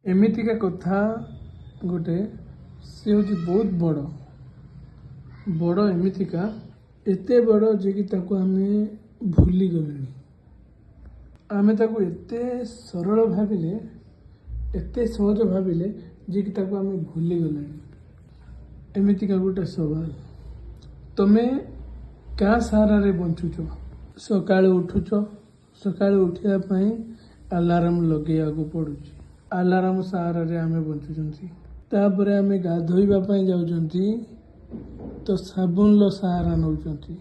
एमितिका कथा गोटे सी हूँ बहुत बड़ बड़ एमितिका एते बड़ जे कि ताको आमे भूली गले आमे ताको एते सरल भाविले एते सहज भाविले जे कि ताको आमे भूली गले। एमितिका गोटे सवाल तमे क्या सहारा रे बंचुच सकाळे उठुच सकाळे उठिया पई अलार्म लगेया को पड़ुची अलार्म सहारा रे आमे बंचुचंती तापरे आमे गाधोइबा पई जाउचंती तो साबुन लो सहारा नौचंती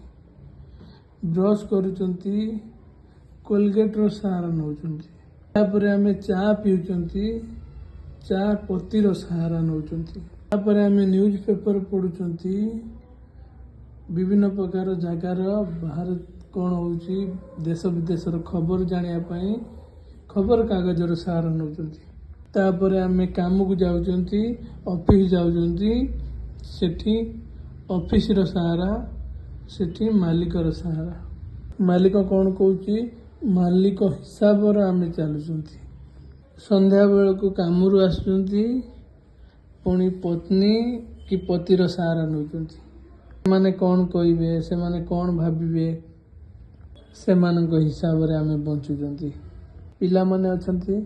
ब्रश करूचंती कोलगेट रो सहारा नौचंती तापरे आमे चा पिउचंती चा पत्ती रो सहारा नौचंती तापरे आमे न्यूज पेपर पढुचंती विभिन्न प्रकार जगार बाहर कौन होउची देश विदेश खबर जानिया पई खबर कागज रो सहारा नौचंती तापरे आमे काम को जाउचंती ऑफिस जाउचंती सेठी ऑफिस रो सहारा सेठी मालिक रो सहारा मालिक कौन कहूची मालिक हिसाब रो आमे चालुचंती संध्या बेल को काम रु आसुचंती पुणी पत्नी कि पति रो सहारा नौचंती माने कौन कहिबे से माने कौन भाबिबे से मानक हिसाब रे आमे बंचुचंती पिला माने अछंती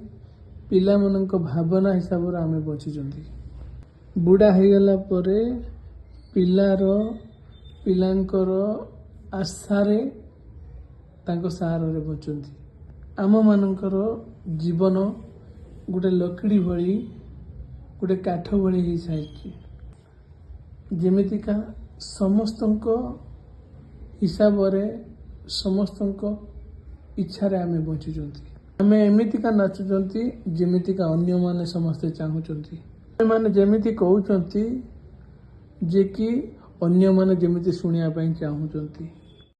पिला मानक भावना हिसाब रे आमे बंचुचंती बुढ़ा हो गला परे पिलांकर आशारे तांको सहारा रे बंचुंती आम मानकर जीवन गोटे लकड़ी भली गोटे काठ भली ही साइची जेमितिका समस्तंको हिसाब रे समस्तंको इच्छा रे आमे बंचुचंती आमे एमितिका नाचुचंती जेमितिका अन्य माने समस्ते चाहुचंती माने जेमिति कहउचंती जे कि अन्य माने जेमिति सुनिया पई चाहुचंती।